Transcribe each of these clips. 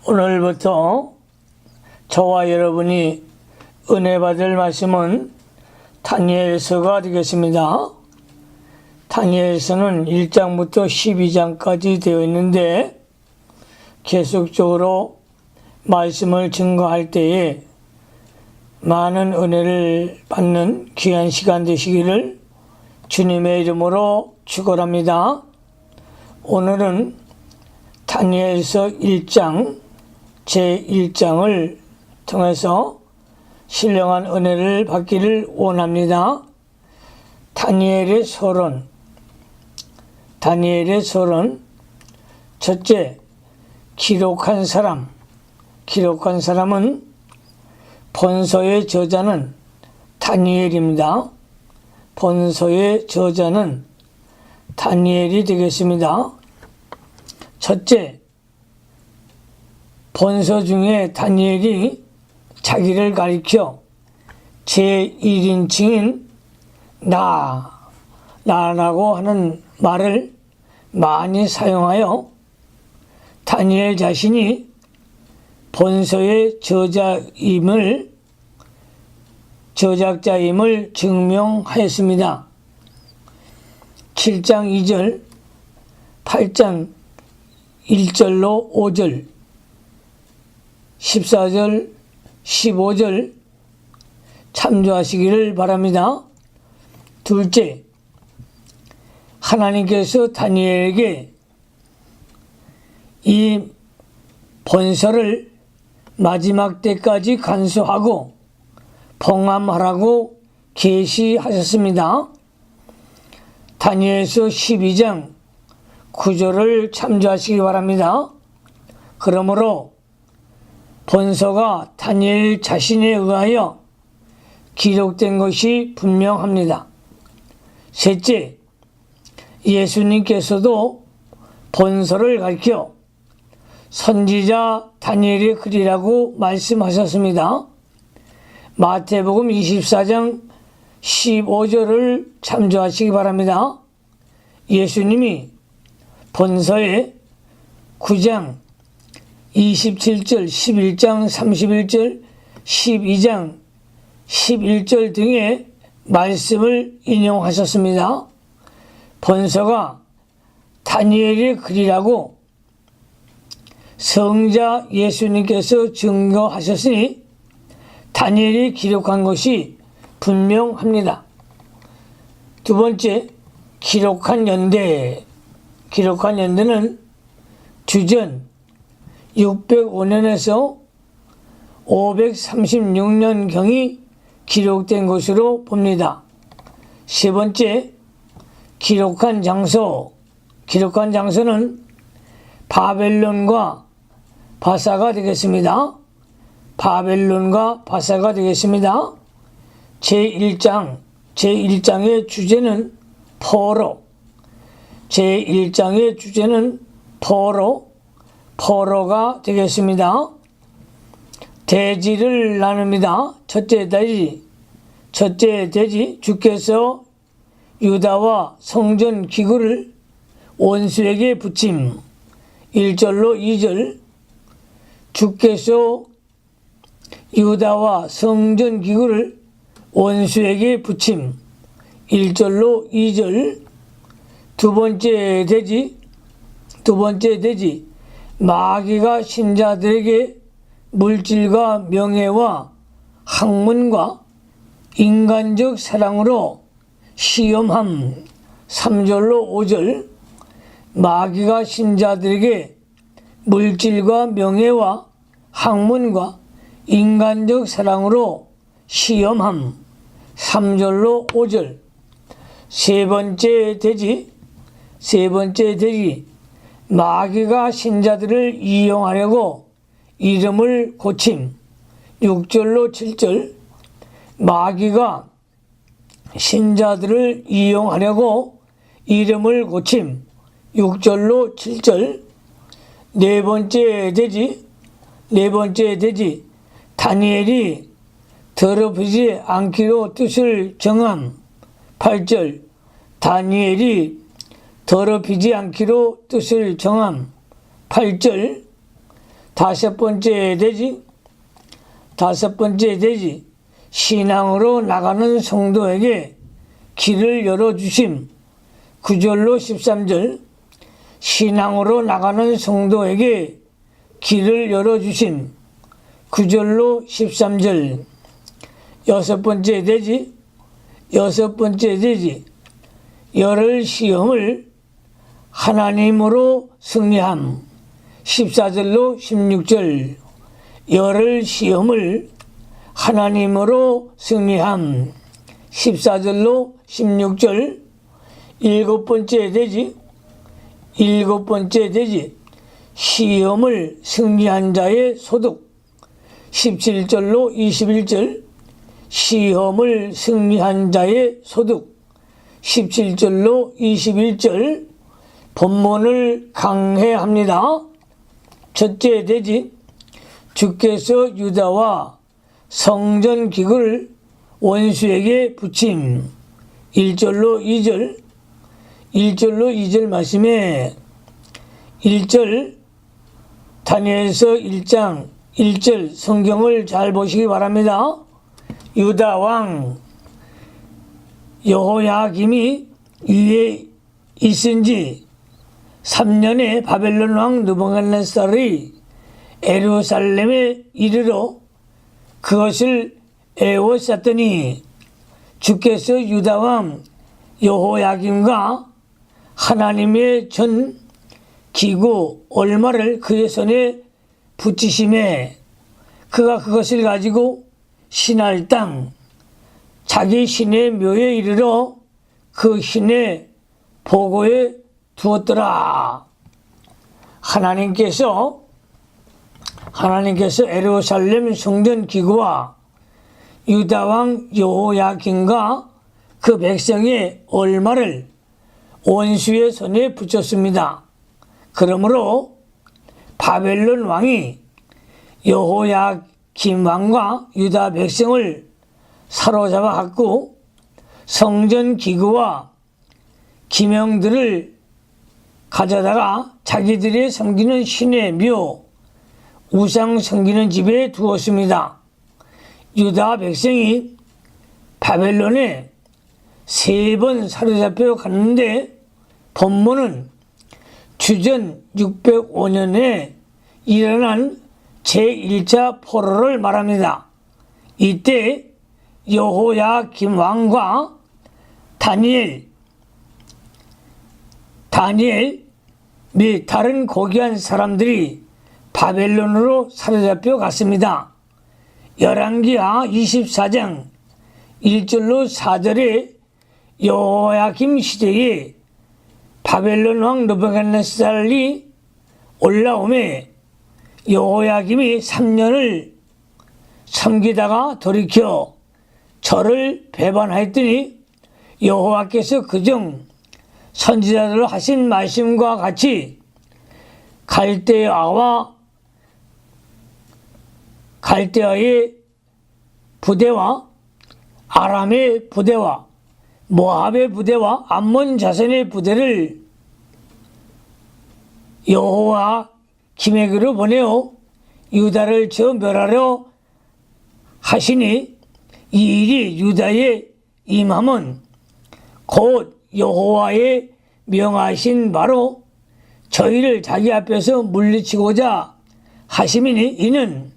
오늘부터 저와 여러분이 은혜 받을 말씀은 다니엘서가 되겠습니다. 다니엘서는 1장부터 12장까지 되어 있는데 계속적으로 말씀을 증거할 때에 많은 은혜를 받는 귀한 시간 되시기를 주님의 이름으로 축원합니다. 오늘은 다니엘서 1장 제1장을 통해서 신령한 은혜를 받기를 원합니다. 다니엘의 서론. 첫째, 기록한 사람은 본서의 저자는 다니엘입니다. 본서의 저자는 다니엘이 되겠습니다. 첫째, 본서 중에 다니엘이 자기를 가리켜 제1인칭인 나라고 하는 말을 많이 사용하여 다니엘 자신이 본서의 저작자임을 증명하였습니다. 7장 2절, 8장 1절로 5절, 14절, 15절 참조하시기를 바랍니다. 둘째, 하나님께서 다니엘에게 이 본서를 마지막 때까지 간수하고 봉함하라고 계시하셨습니다. 다니엘서 12장 9절을 참조하시기 바랍니다. 그러므로 본서가 다니엘 자신에 의하여 기록된 것이 분명합니다. 셋째, 예수님께서도 본서를 가리켜 선지자 다니엘의 글이라고 말씀하셨습니다. 마태복음 24장 15절을 참조하시기 바랍니다. 예수님이 본서의 9장 27절, 11장 31절, 12장 11절 등의 말씀을 인용하셨습니다. 본서가 다니엘의 글이라고 성자 예수님께서 증거하셨으니 다니엘이 기록한 것이 분명합니다. 두 번째, 기록한 연대는 주전 605년에서 536년경이 기록된 것으로 봅니다. 세 번째, 기록한 장소는 바벨론과 바사가 되겠습니다. 제1장의 주제는 포로가 되겠습니다. 대지를 나눕니다. 첫째 대지, 주께서 유다와 성전 기구를 원수에게 붙임. 1절로 2절, 주께서 유다와 성전 기구를 원수에게 붙임. 1절로 2절. 두 번째 대지, 마귀가 신자들에게 물질과 명예와 학문과 인간적 사랑으로 시험함. 3절로 5절, 마귀가 신자들에게 물질과 명예와 학문과 인간적 사랑으로 시험함. 3절로 5절. 세 번째 대지, 마귀가 신자들을 이용하려고 이름을 고침. 6절로 7절, 마귀가 신자들을 이용하려고 이름을 고침. 6절로 7절. 네 번째 대지, 다니엘이 더럽히지 않기로 뜻을 정함. 8절, 다니엘이 더럽히지 않기로 뜻을 정함. 8절. 다섯 번째 대지 신앙으로 나가는 성도에게 길을 열어주심. 9절로 13절 신앙으로 나가는 성도에게 길을 열어주심. 9절로 13절 여섯 번째 대지 열흘 시험을 하나님으로 승리함. 14절로 16절 열흘 시험을 하나님으로 승리함. 14절로 16절 일곱 번째 대지 시험을 승리한 자의 소득. 17절로 21절 시험을 승리한 자의 소득. 17절로 21절 본문을 강해합니다. 첫째 대지 주께서 유다와 성전 기구를 원수에게 붙임. 1절로 2절 말씀에 1절 다니엘서 1장 1절 성경을 잘 보시기 바랍니다. 유다 왕 여호야김이 위에 있은 지 3년에 바벨론 왕 느부갓네살이 예루살렘에 이르러 그것을 에워쌌더니 주께서 유다 왕 여호야김과 하나님의 전 기구 얼마를 그의 손에 붙이심에 그가 그것을 가지고 신할 땅 자기 신의 묘에 이르러 그 신의 보고에 두었더라. 하나님께서 예루살렘 성전 기구와 유다 왕 여호야김과 그 백성의 얼마를 원수의 손에 붙였습니다. 그러므로 바벨론 왕이 여호야김 왕과 유다 백성을 사로잡아 갖고 성전 기구와 기명들을 가져다가 자기들이 섬기는 신의 묘, 우상 섬기는 집에 두었습니다. 유다 백성이 바벨론에 3번 사로잡혀 갔는데 본문은 주전 605년에 일어난 제1차 포로를 말합니다. 이때 여호야김 왕과 다니엘 및 다른 고귀한 사람들이 바벨론으로 사로잡혀 갔습니다. 열왕기하 24장 1절로 4절에 여호야김 시대에 바벨론 왕 느부갓네살이 올라오매 여호야김이 3년을 섬기다가 돌이켜 저를 배반하였더니 여호와께서 그중 선지자들로 하신 말씀과 같이 갈대아의 부대와 아람의 부대와 모압의 부대와 암몬 자손의 부대를 여호야김에게로 보내어 유다를 저 멸하려 하시니 이 일이 유다에 임함은 곧 여호와의 명하신 바로 저희를 자기 앞에서 물리치고자 하심이니 이는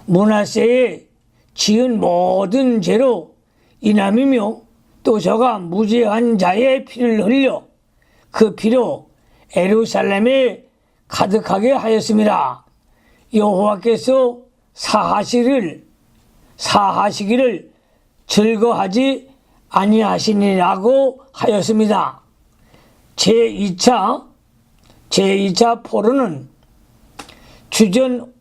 므낫세의 지은 모든 죄로 인함이며 또 저가 무죄한 자의 피를 흘려 그 피로 예루살렘에 가득하게 하였습니다. 여호와께서 사하시기를 즐거하지 아니하시니라고 하였습니다. 제2차 포로는 주전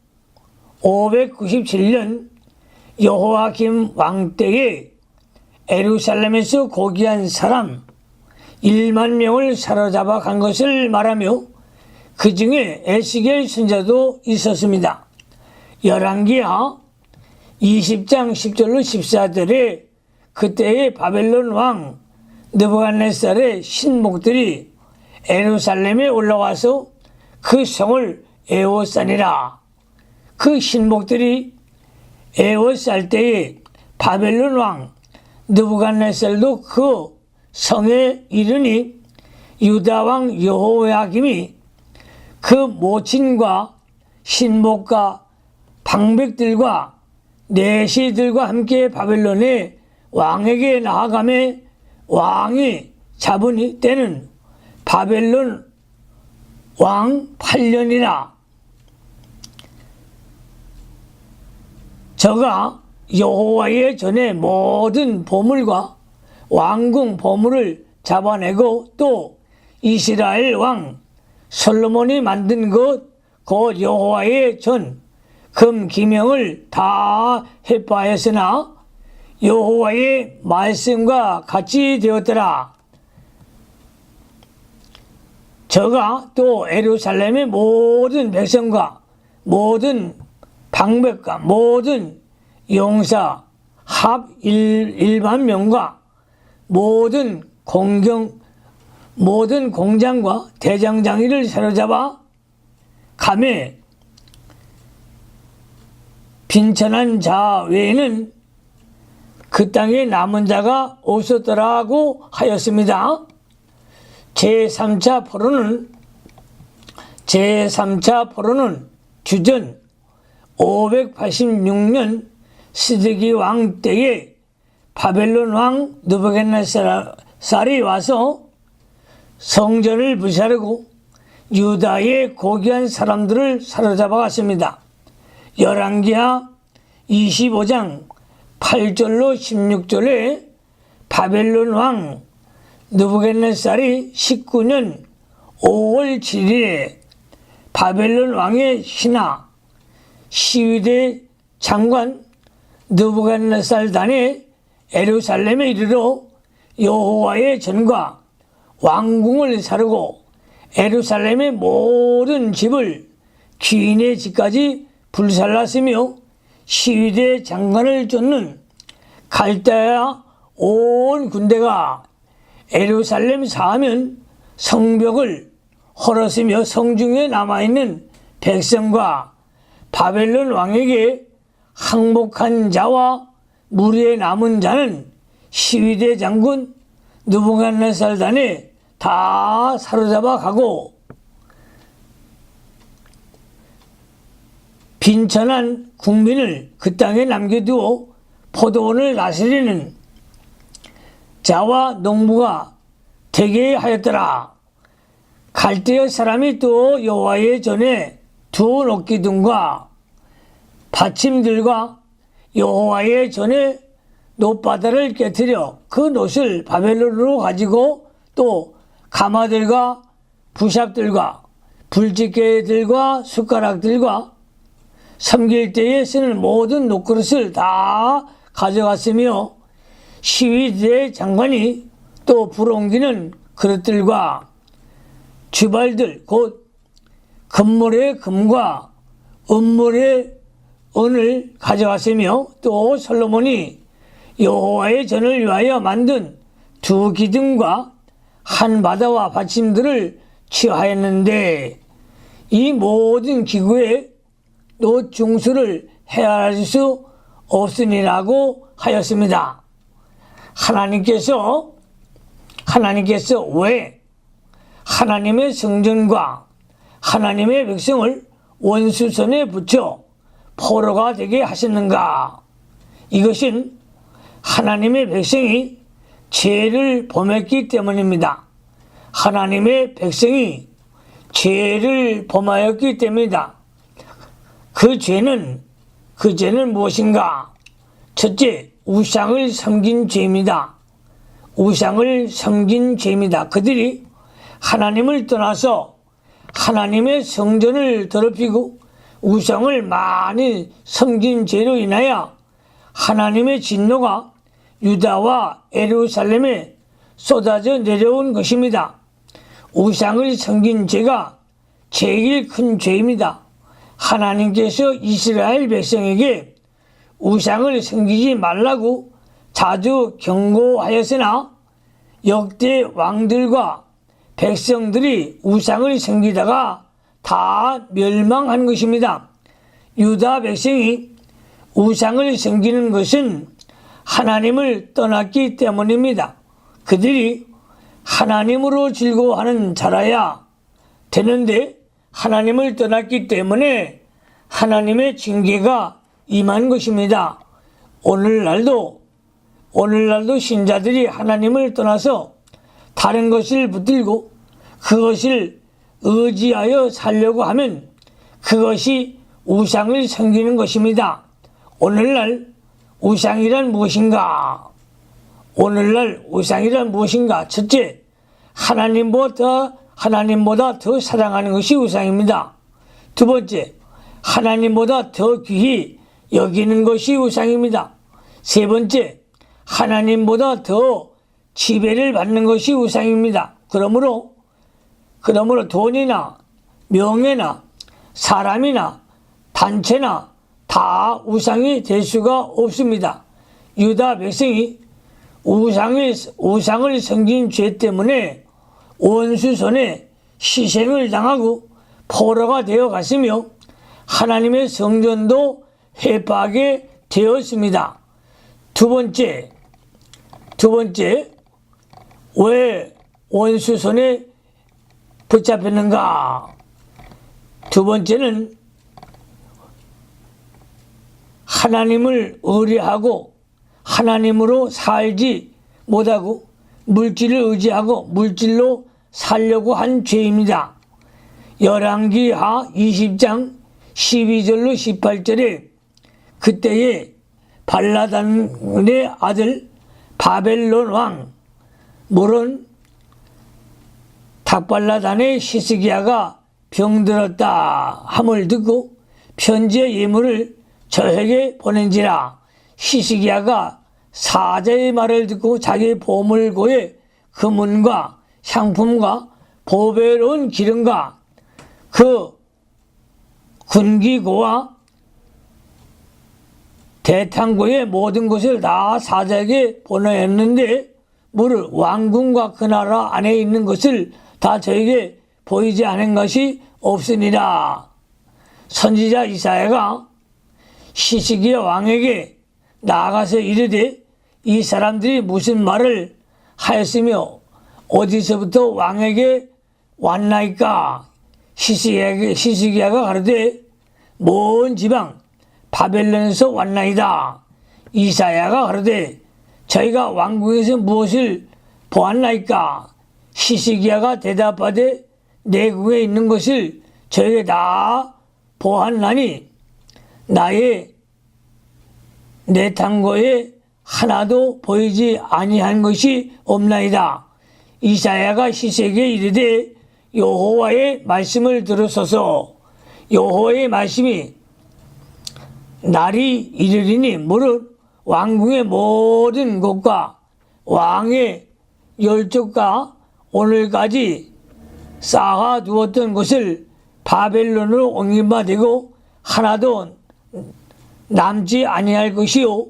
597년 여호야김 왕 때에 예루살렘에서 고귀한 사람 1만 명을 사로잡아 간 것을 말하며 그 중에 에스겔 선지자도 있었습니다. 열왕기하 20장 10절로 14절에 그때의 바벨론 왕 느부갓네살의 신복들이 예루살렘에 올라와서 그 성을 에워싸니라. 그 신복들이 에워쌀 때에 바벨론 왕 느부갓네살도 그 성에 이르니 유다 왕 여호야김이 그 모친과 신복과 방백들과 내시들과 함께 바벨론의 왕에게 나아가매 왕이 잡으니 때는 바벨론 왕 8년이라. 저가 여호와의 전에 모든 보물과 왕궁 보물을 잡아내고 또 이스라엘 왕 솔로몬이 만든 것 곧 여호와의 전 금 기명을 다 해파했으나 여호와의 말씀과 같이 되었더라. 저가 또 예루살렘의 모든 백성과 모든 방백과 모든 용사 합 1만 명과 모든 공장과 대장장이를 사로잡아 감에 빈천한 자 외에는 그 땅에 남은 자가 없었더라고 하였습니다. 제3차 포로는 주전 586년 시드기 왕 때에 바벨론 왕 느부갓네살이 와서 성전을 불사르고 유다의 고귀한 사람들을 사로잡아 갔습니다. 열왕기하 25장 8절로 16절에 바벨론 왕 느부갓네살이 19년 5월 7일에 바벨론 왕의 신하 시위대 장관 느부갓네살단이 예루살렘에 이르러 여호와의 전과 왕궁을 사르고 예루살렘의 모든 집을 귀인의 집까지 불살랐으며 시위대 장관을 쫓는 갈대아 온 군대가 예루살렘 사하면 성벽을 헐었으며 성중에 남아있는 백성과 바벨론 왕에게 항복한 자와 무리에 남은 자는 시위대 장군 느부갓네살단에 다 사로잡아 가고 빈천한 국민을 그 땅에 남겨두어 포도원을 다스리는 자와 농부가 되게 하였더라. 갈대아 사람이 또 여호와의 전에 두 녹기둥과 받침들과 여호와의 전에 놋바다를 깨뜨려 그 놋을 바벨론으로 가지고 또 가마들과 부삽들과 불집게들과 숟가락들과 섬길 때에 쓰는 모든 놋그릇을 다 가져갔으며 시위대 장관이 또 불옮기는 그릇들과 주발들 곧 금물의 금과 은물의 은을 가져갔으며 또 솔로몬이 여호와의 전을 위하여 만든 두 기둥과 한 바다와 받침들을 취하였는데 이 모든 기구에 놋 중수를 헤아릴 수 없으니라고 하였습니다. 하나님께서 왜 하나님의 성전과 하나님의 백성을 원수 손에 붙여 포로가 되게 하셨는가? 이것은 하나님의 백성이 죄를 범했기 때문입니다. 하나님의 백성이 죄를 범하였기 때문이다. 그 죄는 무엇인가? 첫째, 우상을 섬긴 죄입니다. 우상을 섬긴 죄입니다. 그들이 하나님을 떠나서 하나님의 성전을 더럽히고 우상을 많이 섬긴 죄로 인하여 하나님의 진노가 유다와 예루살렘에 쏟아져 내려온 것입니다. 우상을 섬긴 죄가 제일 큰 죄입니다. 하나님께서 이스라엘 백성에게 우상을 섬기지 말라고 자주 경고하였으나 역대 왕들과 백성들이 우상을 섬기다가 다 멸망한 것입니다. 유다 백성이 우상을 섬기는 것은 하나님을 떠났기 때문입니다. 그들이 하나님으로 즐거워하는 자라야 되는데 하나님을 떠났기 때문에 하나님의 징계가 임한 것입니다. 오늘날도 신자들이 하나님을 떠나서 다른 것을 붙들고 그것을 의지하여 살려고 하면 그것이 우상을 섬기는 것입니다. 오늘날 우상이란 무엇인가? 첫째, 하나님보다 더 사랑하는 것이 우상입니다. 두 번째, 하나님보다 더 귀히 여기는 것이 우상입니다. 세 번째, 하나님보다 더 지배를 받는 것이 우상입니다. 그러므로 돈이나 명예나 사람이나 단체나 다 우상이 될 수가 없습니다. 유다 백성이 우상을 섬긴 죄 때문에 원수 손에 희생을 당하고 포로가 되어 갔으며 하나님의 성전도 회파하게 되었습니다. 두 번째, 왜 원수 손에 붙잡혔는가? 두 번째는 하나님을 의뢰하고 하나님으로 살지 못하고 물질을 의지하고 물질로 살려고 한 죄입니다. 열왕기하 20장 12절로 18절에 그때에 발라단의 아들 바벨론 왕 물은 닥발라단의 시스기야가 병들었다 함을 듣고 편지의 예물을 저에게 보낸지라. 시스기야가 사자의 말을 듣고 자기 보물고의 금은과 향품과 보배로운 기름과 그 군기고와 대탕고의 모든 것을 다 사자에게 보내었는데 무릇 왕궁과 그 나라 안에 있는 것을 다 저에게 보이지 않은 것이 없으니라. 선지자 이사야가 시스기야 왕에게 나아가서 이르되 이 사람들이 무슨 말을 하였으며 어디서부터 왕에게 왔나이까? 시스기야가 가로되 먼 지방 바벨론에서 왔나이다. 이사야가 가로되 저희가 왕궁에서 무엇을 보았나이까? 시스기야가 대답하되 내궁에 있는 것을 저에게 다 보았나니 내 탕고에 하나도 보이지 아니한 것이 없나이다. 이사야가 시스기야에게 이르되 여호와의 말씀을 들으소서. 여호와의 말씀이 날이 이르리니 무릇 왕궁의 모든 곳과 왕의 열족과 오늘까지 쌓아 두었던 것을 바벨론으로 옮김바 되고 하나도 남지 아니할 것이요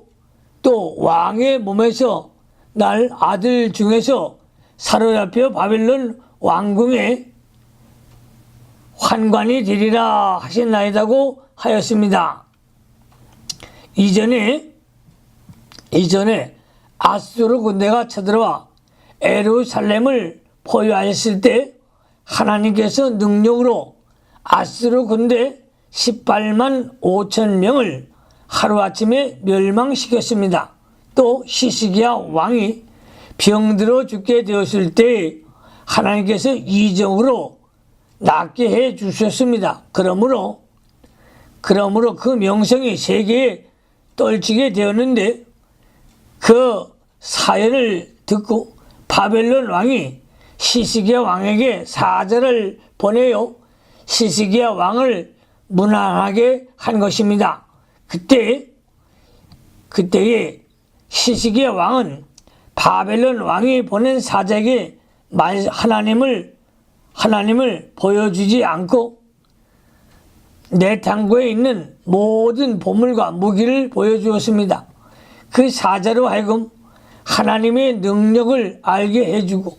또 왕의 몸에서 날 아들 중에서 사로잡혀 바벨론 왕궁에 환관이 되리라 하셨나이다고 하였습니다. 이전에 아수르 군대가 쳐들어와 예루살렘을 포위하였을 때 하나님께서 능력으로 아수르 군대 18만 5천 명을 하루아침에 멸망시켰습니다. 또 시스기야 왕이 병들어 죽게 되었을 때 하나님께서 이적으로 낫게 해 주셨습니다. 그러므로 그 명성이 세계에 떨치게 되었는데 그 사연을 듣고 바벨론 왕이 시스기야 왕에게 사자를 보내요 시스기야 왕을 문안하게 한 것입니다. 그때에 시스기야 왕은 바벨론 왕이 보낸 사자에게 하나님을 보여주지 않고 내 탕고에 있는 모든 보물과 무기를 보여주었습니다. 그 사자로 하여금 하나님의 능력을 알게 해주고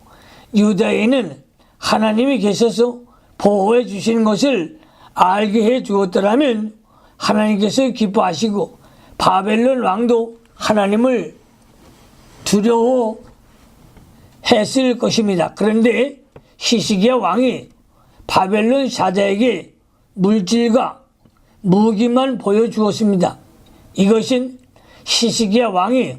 유다에는 하나님이 계셔서 보호해 주시는 것을 알게 해 주었더라면 하나님께서 기뻐하시고 바벨론 왕도 하나님을 두려워했을 것입니다. 그런데 히스기야 왕이 바벨론 사자에게 물질과 무기만 보여주었습니다. 이것은 히스기야 왕이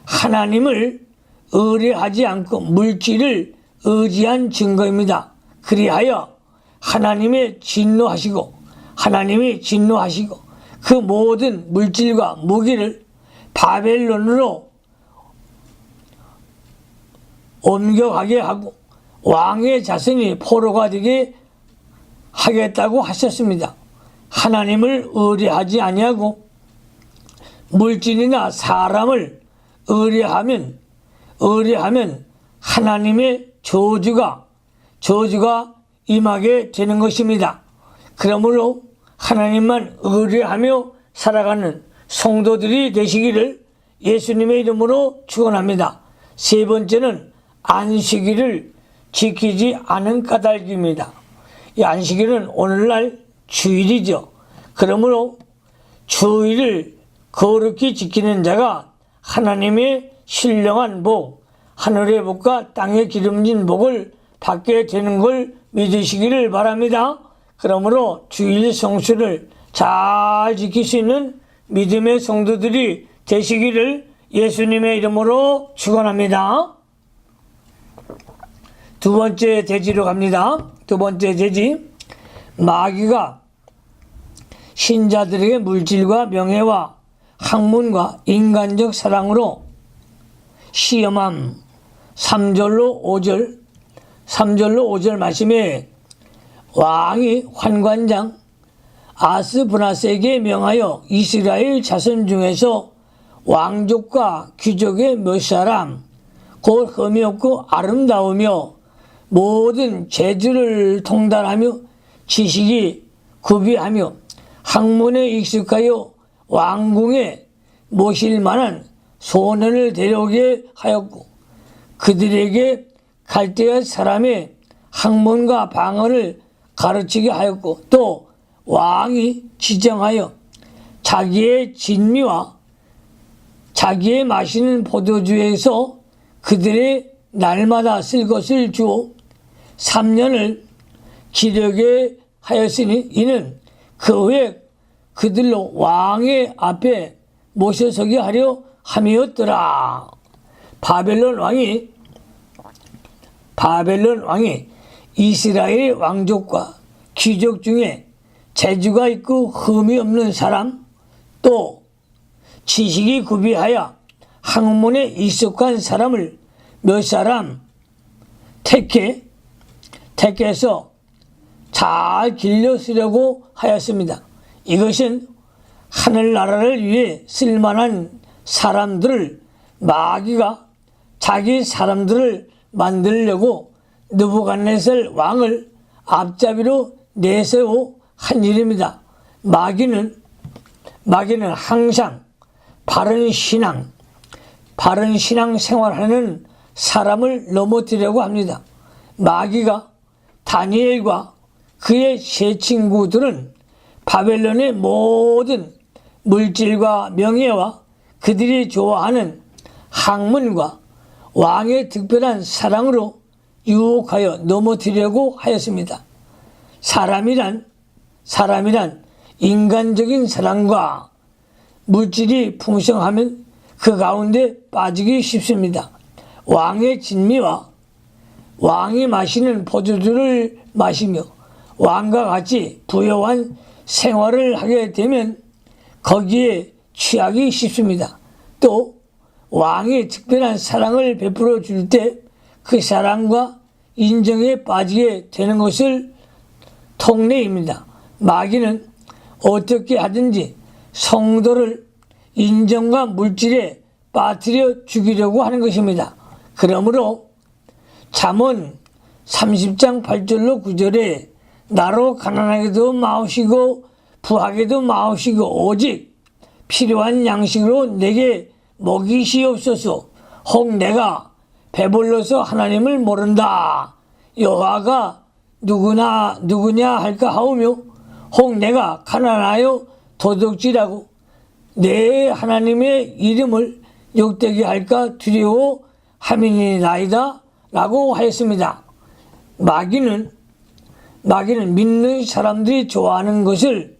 하나님을 의뢰하지 않고 물질을 의지한 증거입니다. 그리하여 하나님이 진노하시고 그 모든 물질과 무기를 바벨론으로 옮겨가게 하고 왕의 자손이 포로가 되게 하겠다고 하셨습니다. 하나님을 의뢰하지 아니하고 물질이나 사람을 의뢰하면 하나님의 저주가 임하게 되는 것입니다. 그러므로 하나님만 의뢰하며 살아가는 성도들이 되시기를 예수님의 이름으로 축원합니다. 세 번째는 안식일을 지키지 않은 까닭입니다. 이 안식일은 오늘날 주일이죠. 그러므로 주일을 거룩히 지키는 자가 하나님의 신령한 복, 하늘의 복과 땅의 기름진 복을 받게 되는 걸 믿으시기를 바랍니다. 그러므로 주일 성수를 잘 지킬 수 있는 믿음의 성도들이 되시기를 예수님의 이름으로 축원합니다. 두 번째 대지로 갑니다. 두 번째 대지, 마귀가 신자들에게 물질과 명예와 학문과 인간적 사랑으로 시험함. 3절로 5절 말씀에 왕이 환관장 아스브나스에게 명하여 이스라엘 자손 중에서 왕족과 귀족의 몇 사람 곧 흠이 없고 아름다우며 모든 재주를 통달하며 지식이 구비하며 학문에 익숙하여 왕궁에 모실 만한 소년을 데려오게 하였고 그들에게 갈대아 사람의 학문과 방언을 가르치게 하였고 또 왕이 지정하여 자기의 진미와 자기의 마시는 포도주에서 그들의 날마다 쓸 것을 주어 3년을 기르게 하였으니 이는 그 후에 그들로 왕의 앞에 모셔서게 하려 함이었더라. 바벨론 왕이 이스라엘 왕족과 귀족 중에 재주가 있고 흠이 없는 사람 또 지식이 구비하여 학문에 익숙한 사람을 몇 사람 택해서 잘 길러 쓰려고 하였습니다. 이것은 하늘나라를 위해 쓸만한 사람들을 마귀가 자기 사람들을 만들려고 느부갓네살 왕을 앞잡이로 내세워 한 일입니다. 마귀는 항상 바른 신앙 생활하는 사람을 넘어뜨리려고 합니다. 마귀가 다니엘과 그의 세 친구들은 바벨론의 모든 물질과 명예와 그들이 좋아하는 학문과 왕의 특별한 사랑으로 유혹하여 넘어뜨리려고 하였습니다. 사람이란 인간적인 사랑과 물질이 풍성하면 그 가운데 빠지기 쉽습니다. 왕의 진미와 왕이 마시는 포도주를 마시며 왕과 같이 부유한 생활을 하게 되면 거기에 취하기 쉽습니다. 또 왕이 특별한 사랑을 베풀어 줄 때 그 사랑과 인정에 빠지게 되는 것을 통례입니다. 마귀는 어떻게 하든지 성도를 인정과 물질에 빠뜨려 죽이려고 하는 것입니다. 그러므로 잠언 30장 8절로 9절에 나로 가난하게도 마옵시고 부하게도 마옵시고 오직 필요한 양식으로 내게 먹이시옵소서. 혹 내가 배불러서 하나님을 모른다. 여호와가 누구냐 할까 하오며 혹 내가 가난하여 도둑질하고 내 하나님의 이름을 욕되게 할까 두려워함이니이다 라고 하였습니다. 마귀는 믿는 사람들이 좋아하는 것을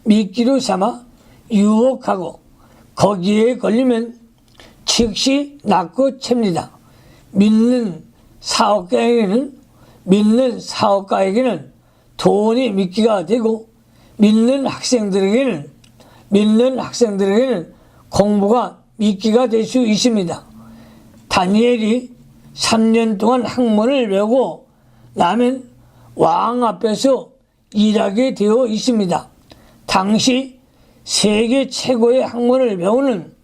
미끼로 삼아 유혹하고 거기에 걸리면 즉시 낚고 챕니다. 믿는 사업가에게는 돈이 미끼가 되고 믿는 학생들에게는 공부가 미끼가 될 수 있습니다. 다니엘이 3년 동안 학문을 배우고 나면 왕 앞에서 일하게 되어 있습니다. 당시 세계 최고의 학문을 배우는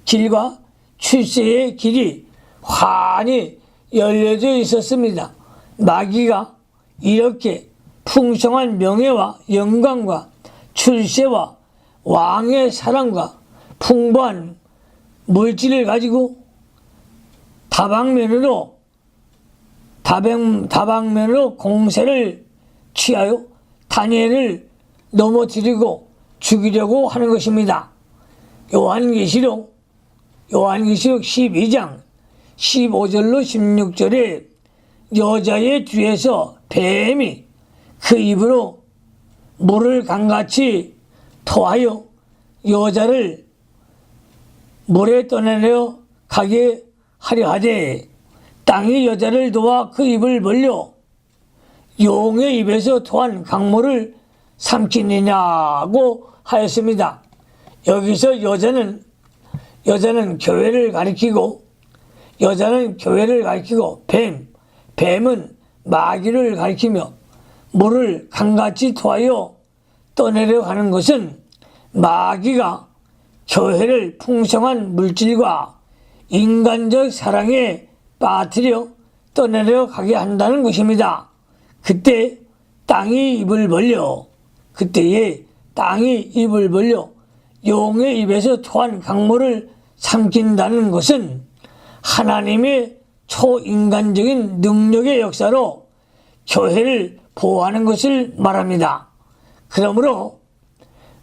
길과 출세의 길이 환히 열려져 있었습니다. 마귀가 이렇게 풍성한 명예와 영광과 출세와 왕의 사랑과 풍부한 물질을 가지고 다방면으로 공세를 취하여 다니엘을 넘어뜨리고 죽이려고 하는 것입니다. 요한계시록 12장 15절로 16절에 여자의 뒤에서 뱀이 그 입으로 물을 강같이 토하여 여자를 물에 떠내려 가게 하려 하되 땅이 여자를 도와 그 입을 벌려 용의 입에서 토한 강물을 삼키느냐고 하였습니다. 여기서 여자는 교회를 가리키고 뱀은 마귀를 가리키며 물을 강같이 토하여 떠내려 가는 것은 마귀가 교회를 풍성한 물질과 인간적 사랑에 빠뜨려 떠내려 가게 한다는 것입니다. 그때에 땅이 입을 벌려 용의 입에서 토한 강물을 삼킨다는 것은 하나님의 초인간적인 능력의 역사로 교회를 보호하는 것을 말합니다. 그러므로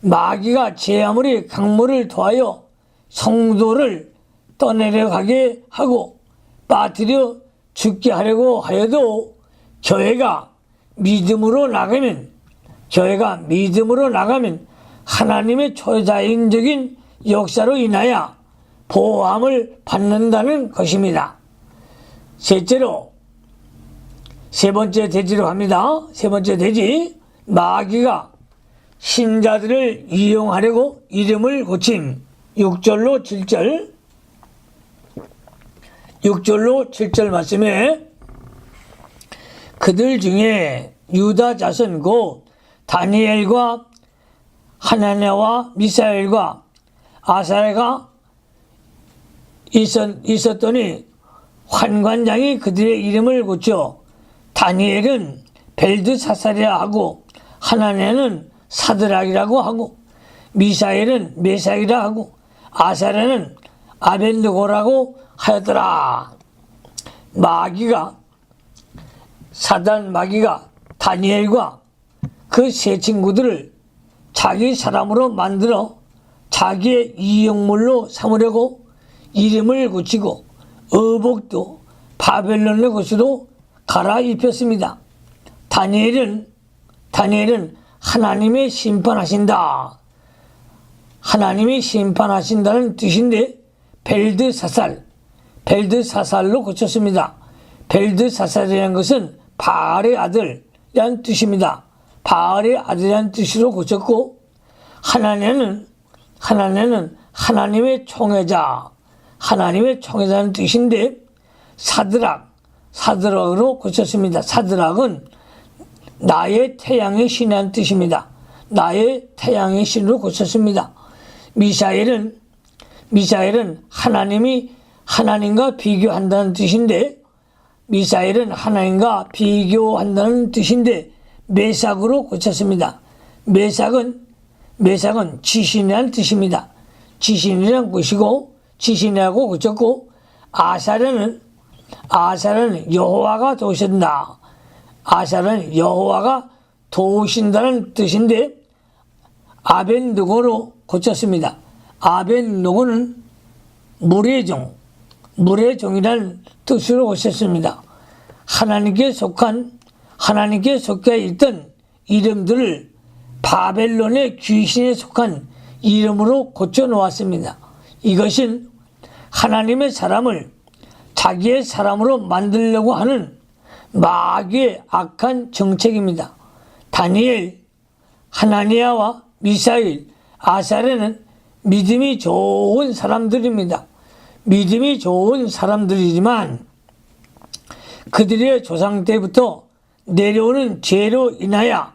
마귀가 제 아무리 강물을 토하여 성도를 떠내려가게 하고 빠뜨려 죽게 하려고 하여도 교회가 믿음으로 나가면 하나님의 초자연적인 역사로 인하여 보호함을 받는다는 것입니다. 세 번째 대지로 갑니다. 세 번째 대지, 마귀가 신자들을 이용하려고 이름을 고침. 6절로 7절 말씀에 그들 중에 유다 자손 곧 다니엘과 하나냐와 미사엘과 아사랴가 있었더니 환관장이 그들의 이름을 고쳐 다니엘은 벨드사살이라 하고 하나냐는 사드락이라고 하고 미사엘은 메삭이라 하고 아사랴는 아벤느고라고 하였더라. 마귀가 다니엘과 그 세 친구들을 자기 사람으로 만들어 자기의 이용물로 삼으려고 이름을 고치고 의복도 바벨론의 것으로 갈아입혔습니다. 다니엘은 하나님의 심판하신다. 하나님이 심판하신다는 뜻인데 벨드사살로 고쳤습니다. 벨드사살이라는 것은 바알의 아들이라는 뜻입니다. 바알의 아들이라는 뜻으로 고쳤고 하나냐는 하나님의 총회자는 뜻인데 사드락으로 고쳤습니다. 사드락은 나의 태양의 신이라는 뜻입니다. 나의 태양의 신으로 고쳤습니다. 미사엘은 하나님과 비교한다는 뜻인데 메삭으로 고쳤습니다. 메삭은 지신이라는 뜻입니다. 지신이라는 것이고 지신이라고 고쳤고 아사랴는 여호와가 도우신다. 아사랴는 여호와가 도우신다는 뜻인데 아벤누고로 고쳤습니다. 아벤누고는 물의 종, 물의 종이라는 뜻으로 고쳤습니다. 하나님께 속해 있던 이름들을 바벨론의 귀신에 속한 이름으로 고쳐 놓았습니다. 이것은 하나님의 사람을 자기의 사람으로 만들려고 하는 마귀의 악한 정책입니다. 다니엘, 하나니아와 미사일, 아사랴는 믿음이 좋은 사람들입니다. 믿음이 좋은 사람들이지만 그들의 조상 때부터 내려오는 죄로 인하여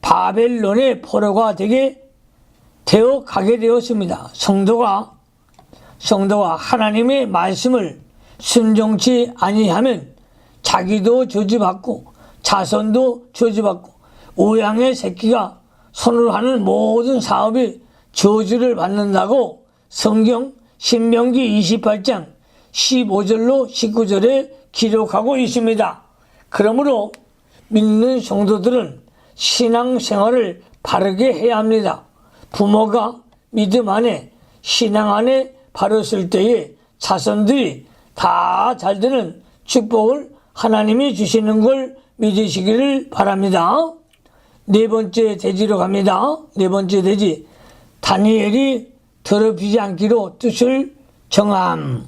바벨론의 포로가 되어 가게 되었습니다. 성도가 하나님의 말씀을 순종치 아니하면 자기도 저주받고 자손도 저주받고 우양의 새끼가 손으로 하는 모든 사업이 저주를 받는다고 성경 신명기 28장 15절로 19절에 기록하고 있습니다. 그러므로 믿는 성도들은 신앙생활을 바르게 해야 합니다. 부모가 믿음 안에 신앙 안에 바르실 때에 자손들이 다 잘되는 축복을 하나님이 주시는 걸 믿으시기를 바랍니다. 네 번째 대지로 갑니다. 네 번째 대지, 다니엘이 더럽히지 않기로 뜻을 정함.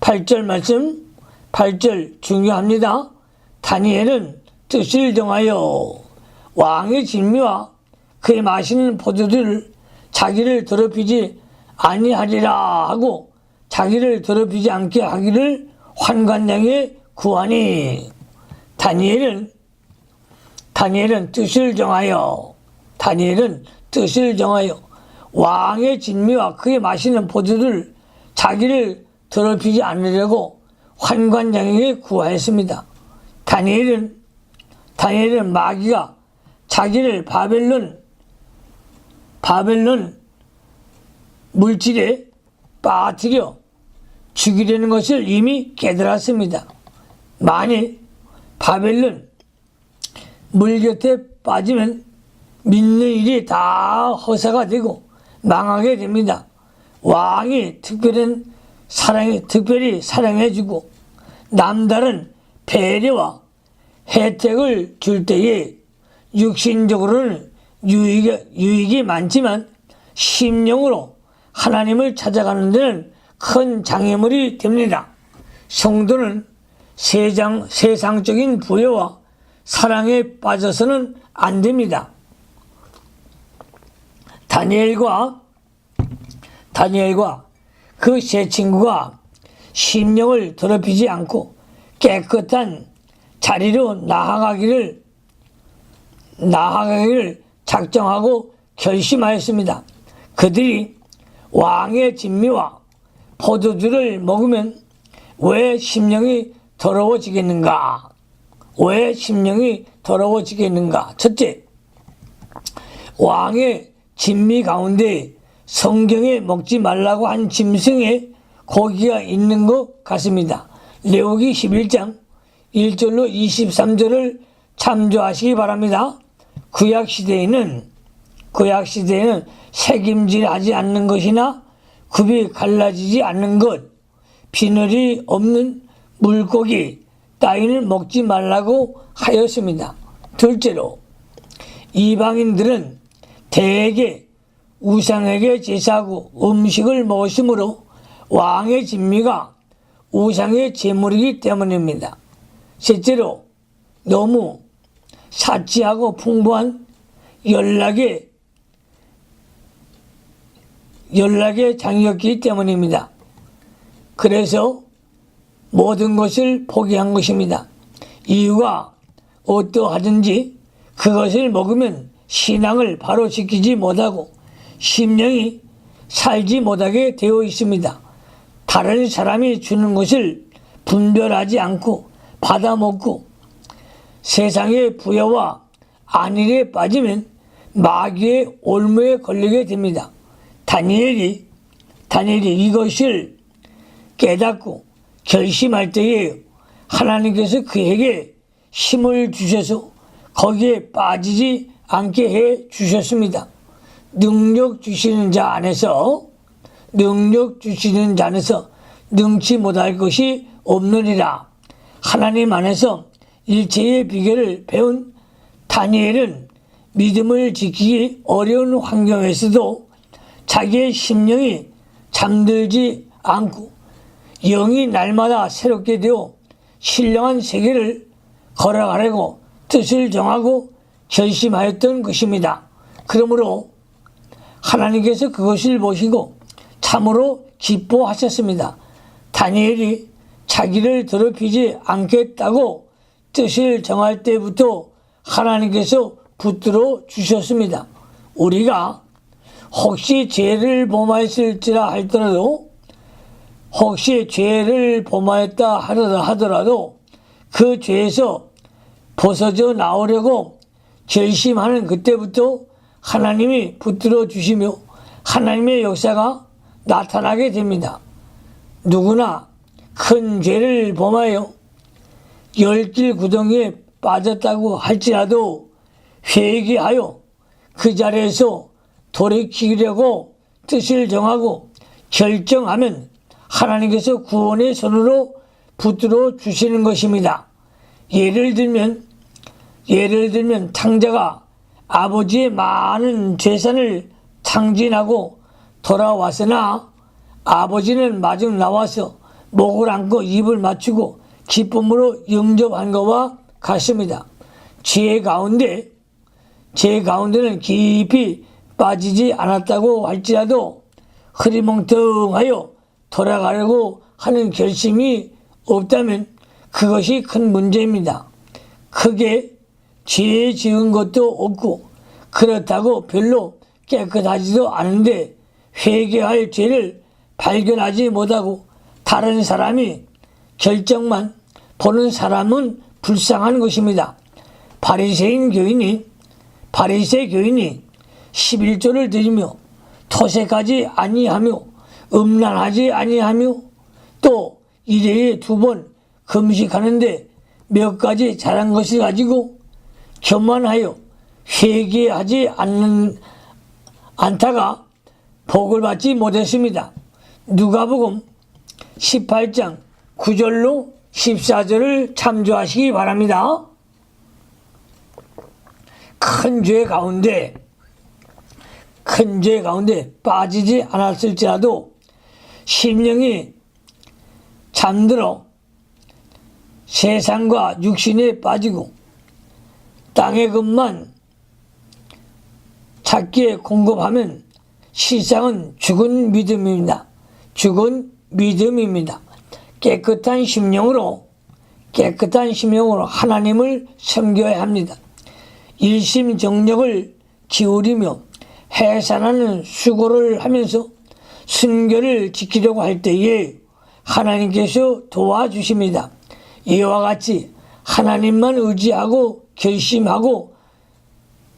8절 말씀, 8절 중요합니다. 다니엘은 뜻을 정하여 왕의 진미와 그의 마시는 포도주를 자기를 더럽히지 아니하리라 하고 자기를 더럽히지 않게 하기를 환관장에 구하니, 다니엘은 뜻을 정하여 왕의 진미와 그의 마시는 포도주를 자기를 더럽히지 않으려고 환관장에게 구하였습니다. 다니엘은 마귀가 자기를 바벨론 물질에 빠뜨려 죽이려는 것을 이미 깨달았습니다. 만일 바벨론 물 곁에 빠지면 믿는 일이 다 허사가 되고 망하게 됩니다. 왕이 특별히 사랑해주고 남다른 배려와 혜택을 줄 때에 육신적으로는 유익이 많지만 심령으로 하나님을 찾아가는 데는 큰 장애물이 됩니다. 성도는 세상적인 부여와 사랑에 빠져서는 안 됩니다. 다니엘과 그 세 친구가 심령을 더럽히지 않고 깨끗한 자리로 나아가기를 작정하고 결심하였습니다. 그들이 왕의 진미와 포도주를 먹으면 왜 심령이 더러워지겠는가? 첫째, 왕의 진미 가운데 성경에 먹지 말라고 한 짐승의 고기가 있는 것 같습니다. 레위기 11장 1절로 23절을 참조하시기 바랍니다. 구약 시대에는 색임질하지 않는 것이나 굽이 갈라지지 않는 것, 비늘이 없는 물고기 따위를 먹지 말라고 하였습니다. 둘째로, 이방인들은 대개 우상에게 제사하고 음식을 먹었으므로 왕의 진미가 우상의 제물이기 때문입니다. 셋째로, 너무 사치하고 풍부한 연락에 장이었기 때문입니다. 그래서 모든 것을 포기한 것입니다. 이유가 어떠하든지 그것을 먹으면 신앙을 바로 지키지 못하고 심령이 살지 못하게 되어 있습니다. 다른 사람이 주는 것을 분별하지 않고 받아먹고 세상의 부여와 안일에 빠지면 마귀의 올무에 걸리게 됩니다. 다니엘이 이것을 깨닫고 결심할 때에 하나님께서 그에게 힘을 주셔서 거기에 빠지지 않게 해 주셨습니다. 능력 주시는 자 안에서 능치 못할 것이 없느니라. 하나님 안에서 일체의 비결을 배운 다니엘은 믿음을 지키기 어려운 환경에서도 자기의 심령이 잠들지 않고 영이 날마다 새롭게 되어 신령한 세계를 걸어가려고 뜻을 정하고 결심하였던 것입니다. 그러므로 하나님께서 그것을 보시고 참으로 기뻐하셨습니다. 다니엘이 자기를 더럽히지 않겠다고 뜻을 정할 때부터 하나님께서 붙들어 주셨습니다. 우리가 혹시 죄를 범하였을지라 할지라도 혹시 죄를 범하였다 하더라도 그 죄에서 벗어져 나오려고 결심하는 그때부터 하나님이 붙들어 주시며 하나님의 역사가 나타나게 됩니다. 누구나 큰 죄를 범하여 열길 구덩이에 빠졌다고 할지라도 회개하여 그 자리에서 돌이키려고 뜻을 정하고 결정하면 하나님께서 구원의 손으로 붙들어 주시는 것입니다. 예를 들면 탕자가 아버지의 많은 재산을 탕진하고 돌아왔으나 아버지는 마중 나와서 목을 안고 입을 맞추고 기쁨으로 영접한 것과 같습니다. 죄 가운데는 깊이 빠지지 않았다고 할지라도 흐리멍텅하여 돌아가려고 하는 결심이 없다면 그것이 큰 문제입니다. 크게 죄 지은 것도 없고 그렇다고 별로 깨끗하지도 않은데 회개할 죄를 발견하지 못하고 다른 사람이 결정만 보는 사람은 불쌍한 것입니다. 바리새 교인이 11조를 드리며 토색하지 아니하며 음란하지 아니하며 또 일회에 2번 금식하는데 몇 가지 잘한 것을 가지고 교만하여 회개하지 않다가 복을 받지 못했습니다. 누가복음 18장 9절로 14절을 참조하시기 바랍니다. 큰 죄 가운데 빠지지 않았을지라도 심령이 잠들어 세상과 육신에 빠지고 땅의 것만 찾기에 공급하면 실상은 죽은 믿음입니다. 깨끗한 심령으로 하나님을 섬겨야 합니다. 일심정력을 기울이며 해산하는 수고를 하면서 순결을 지키려고 할 때에 하나님께서 도와주십니다. 이와 같이 하나님만 의지하고 결심하고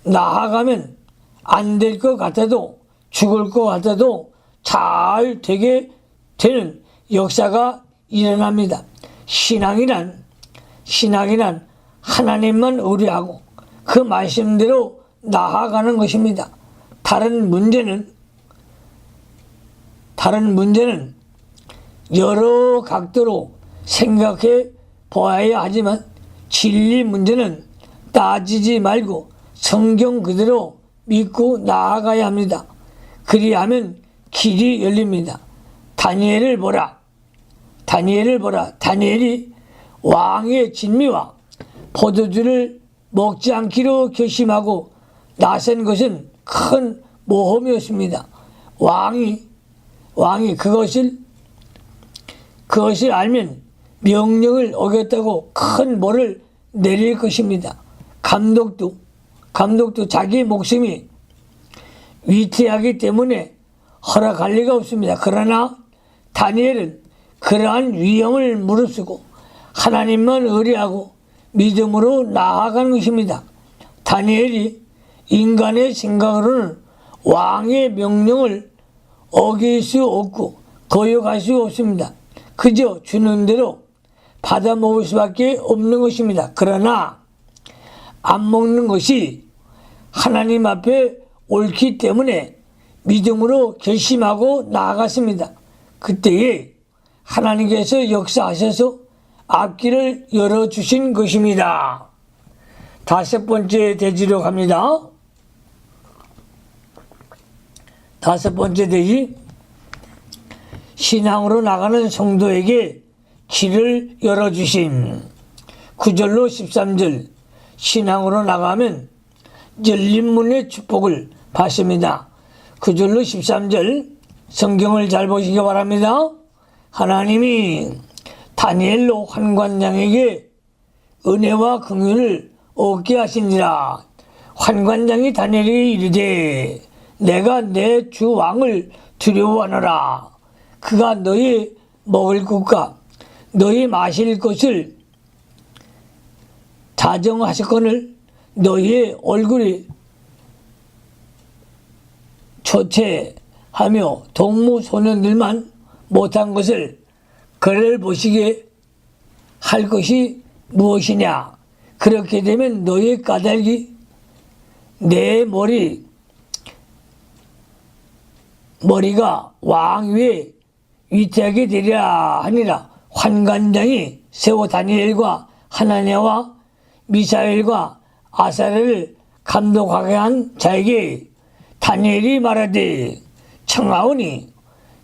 나아가면 안 될 것 같아도 죽을 것 같아도 잘 되게 되는 역사가 일어납니다. 신앙이란 하나님만 의뢰하고 그 말씀대로 나아가는 것입니다. 다른 문제는 여러 각도로 생각해 보아야 하지만 진리 문제는 따지지 말고 성경 그대로 믿고 나아가야 합니다. 그리하면 길이 열립니다. 다니엘을 보라. 다니엘이 왕의 진미와 포도주를 먹지 않기로 결심하고 나선 것은 큰 모험이었습니다. 왕이 그것을 알면 명령을 어겼다고 큰 벌을 내릴 것입니다. 감독도 자기 목숨이 위태하기 때문에 허락할 리가 없습니다. 그러나 다니엘은 그러한 위험을 무릅쓰고 하나님만 의뢰하고 믿음으로 나아가는 것입니다. 다니엘이 인간의 생각으로는 왕의 명령을 어길 수 없고 거역할 수 없습니다. 그저 주는 대로 받아 먹을 수밖에 없는 것입니다. 그러나 안 먹는 것이 하나님 앞에 옳기 때문에 믿음으로 결심하고 나아갔습니다. 그때에 하나님께서 역사하셔서 앞길을 열어주신 것입니다. 다섯 번째 대지로 갑니다. 다섯 번째 대지, 신앙으로 나가는 성도에게 길을 열어주심. 9절로 13절, 신앙으로 나가면 열린 문의 축복을 받습니다. 9절로 13절 성경을 잘 보시기 바랍니다. 하나님이 다니엘로 환관장에게 은혜와 긍휼을 얻게 하시니라. 환관장이 다니엘에게 이르되 내가 내 주 왕을 두려워하노라. 그가 너희 먹을 것과 너희 마실 것을 자정하셨거늘 너희의 얼굴이 초췌하며 동무 소년들만 못한 것을 그를 보시게 할 것이 무엇이냐. 그렇게 되면 너희의 까닭이 내 머리가 왕 위에 위태하게 되리라 하니라. 환관장이 세워 다니엘과 하나냐와 미사엘과 아사랴를 감독하게 한 자에게 다니엘이 말하되 청하오니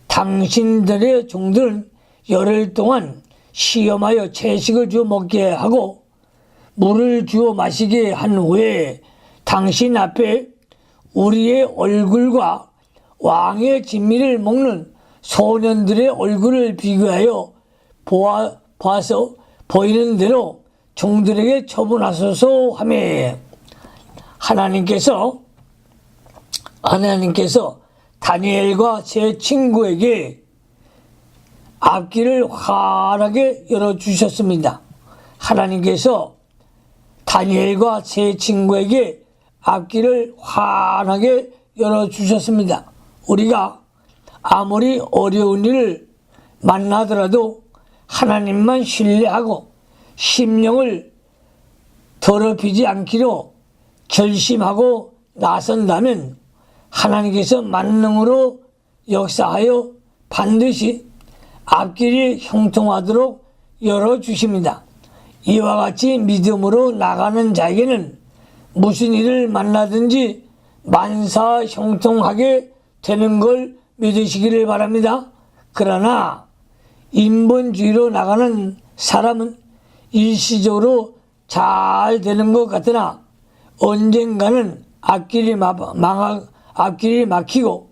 당신들의 종들은 열흘 동안 시험하여 채식을 주어 먹게 하고 물을 주어 마시게 한 후에 당신 앞에 우리의 얼굴과 왕의 진미를 먹는 소년들의 얼굴을 비교하여 보아서 보이는 대로 종들에게 처분하소서 하매 하나님께서 다니엘과 제 친구에게 앞길을 환하게 열어주셨습니다. 하나님께서 다니엘과 제 친구에게 앞길을 환하게 열어주셨습니다. 우리가 아무리 어려운 일을 만나더라도 하나님만 신뢰하고 심령을 더럽히지 않기로 결심하고 나선다면 하나님께서 만능으로 역사하여 반드시 앞길이 형통하도록 열어주십니다. 이와 같이 믿음으로 나가는 자에게는 무슨 일을 만나든지 만사 형통하게 되는 걸 믿으시기를 바랍니다. 그러나 인본주의로 나가는 사람은 일시적으로 잘 되는 것 같으나 언젠가는 앞길이 막히고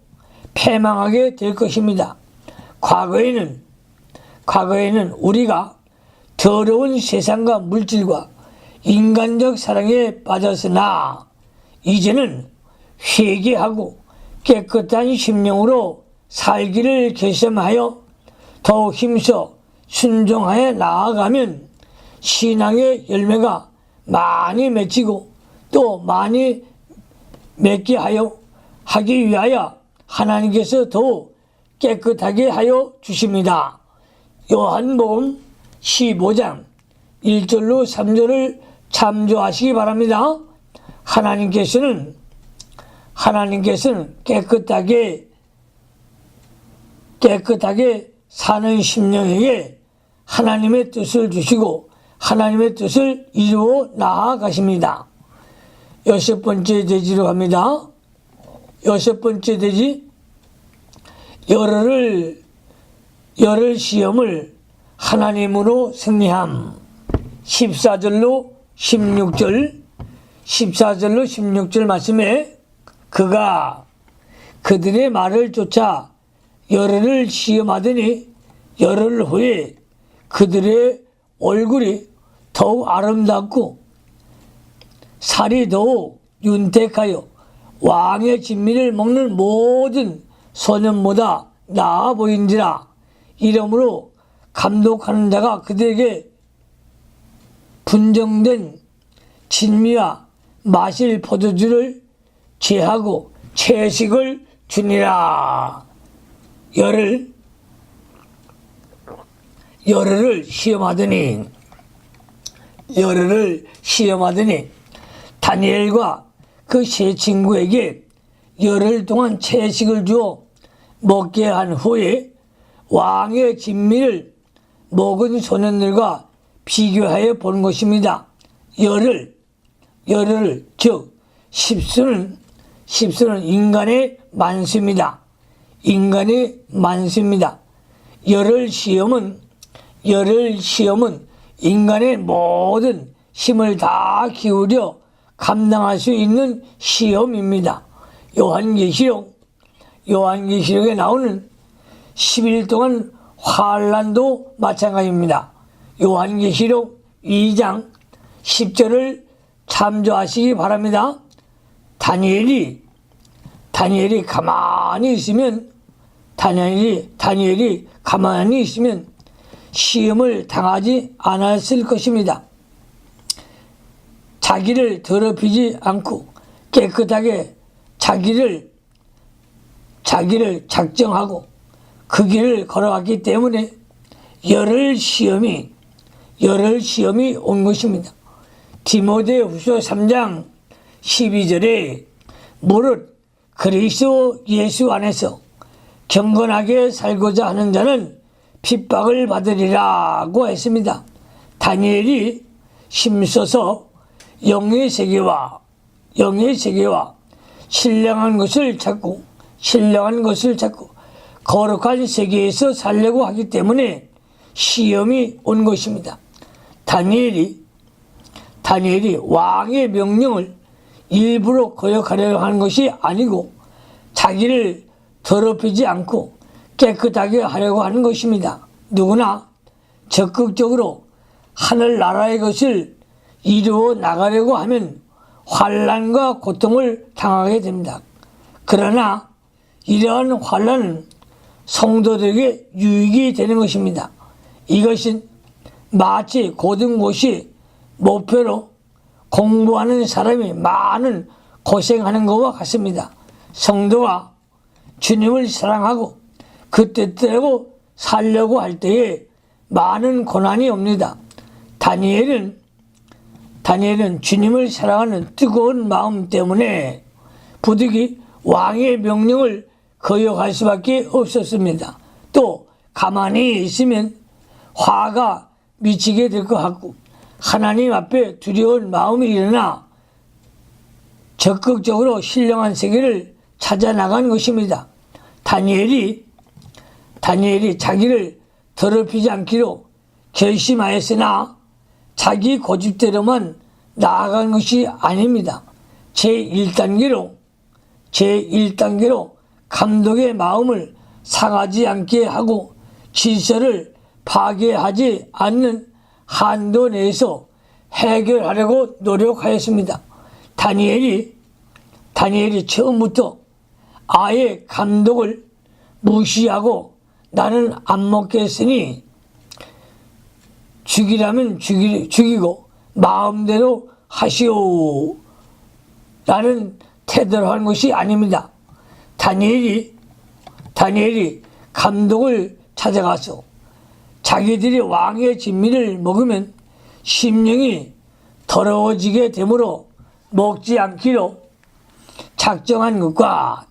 패망하게 될 것입니다. 과거에는 우리가 더러운 세상과 물질과 인간적 사랑에 빠졌으나 이제는 회개하고 깨끗한 심령으로 살기를 결심하여 더욱 힘써 순종하여 나아가면 신앙의 열매가 많이 맺히고 또 많이 맺게 하기 위하여 하나님께서 더욱 깨끗하게 하여 주십니다. 요한복음 15장 1절로 3절을 참조하시기 바랍니다. 하나님께서는 깨끗하게 사는 심령에게 하나님의 뜻을 주시고 하나님의 뜻을 이루어 나아가십니다. 여섯 번째 대지로 갑니다. 여섯 번째 대지, 열흘 시험을 하나님으로 승리함. 14절로 16절 말씀에 그가 그들의 말을 쫓아 열흘을 시험하더니 열흘 후에 그들의 얼굴이 더욱 아름답고 살이 더욱 윤택하여 왕의 진미를 먹는 모든 소년보다 나아 보인지라. 이러므로 감독하는 자가 그들에게 분정된 진미와 마실 포도주를 제하고 채식을 주니라. 열흘을 시험하더니 다니엘과 그 세 친구에게 열흘 동안 채식을 주어 먹게 한 후에 왕의 진미를 먹은 소년들과 비교하여 보는 것입니다. 열흘, 즉 십수는 인간의 만수입니다. 인간의 만수입니다. 열흘 시험은 인간의 모든 힘을 다 기울여 감당할 수 있는 시험입니다. 요한계시록에 나오는 10일 동안 환난도 마찬가지입니다. 요한계시록 2장 10절을 참조하시기 바랍니다. 다니엘이 가만히 있으면 시험을 당하지 않았을 것입니다. 자기를 더럽히지 않고 깨끗하게 자기를 작정하고 그 길을 걸어갔기 때문에 열흘 시험이 온 것입니다. 디모데후서 3장 12절에 무릇 그리스도 예수 안에서 경건하게 살고자 하는 자는 핍박을 받으리라고 했습니다. 다니엘이 힘써서 영의 세계와 신령한 것을 찾고 거룩한 세계에서 살려고 하기 때문에 시험이 온 것입니다. 다니엘이 왕의 명령을 일부러 거역하려고 하는 것이 아니고 자기를 더럽히지 않고 깨끗하게 하려고 하는 것입니다. 누구나 적극적으로 하늘나라의 것을 이루어 나가려고 하면 환난과 고통을 당하게 됩니다. 그러나 이러한 환난은 성도들에게 유익이 되는 것입니다. 이것은 마치 고등고시 목표로 공부하는 사람이 많은 고생하는 것과 같습니다. 성도가 주님을 사랑하고 그 뜻대로 살려고 할 때에 많은 고난이 옵니다. 다니엘은 주님을 사랑하는 뜨거운 마음 때문에 부득이 왕의 명령을 거역할 수밖에 없었습니다. 또 가만히 있으면 화가 미치게 될 것 같고 하나님 앞에 두려운 마음이 일어나 적극적으로 신령한 세계를 찾아 나간 것입니다. 다니엘이 자기를 더럽히지 않기로 결심하였으나 자기 고집대로만 나아간 것이 아닙니다. 제1단계로 감독의 마음을 상하지 않게 하고 질서를 파괴하지 않는 한도 내에서 해결하려고 노력하였습니다. 다니엘이 처음부터 아예 감독을 무시하고 나는 안 먹겠으니 죽이라면 죽이고 마음대로 하시오 라는 태도로 한 것이 아닙니다. 다니엘이 감독을 찾아가서 자기들이 왕의 진미를 먹으면 심령이 더러워지게 되므로 먹지 않기로 작정한 것과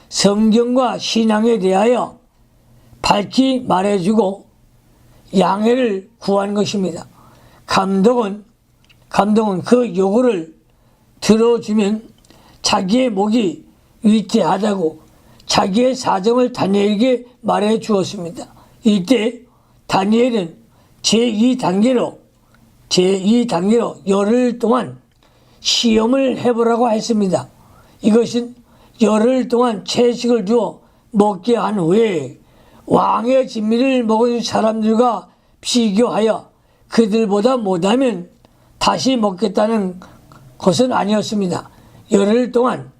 성경과 신앙에 대하여 밝히 말해주고 양해를 구한 것입니다. 감독은 그 요구를 들어주면 자기의 목이 위태하다고 자기의 사정을 다니엘에게 말해 주었습니다. 이때 다니엘은 제2단계로 열흘 동안 시험을 해보라고 했습니다. 이것은 열흘 동안 채식을 주어 먹게 한 후에 왕의 진미를 먹은 사람들과 비교하여 그들보다 못하면 다시 먹겠다는 것은 아니었습니다. 열흘 동안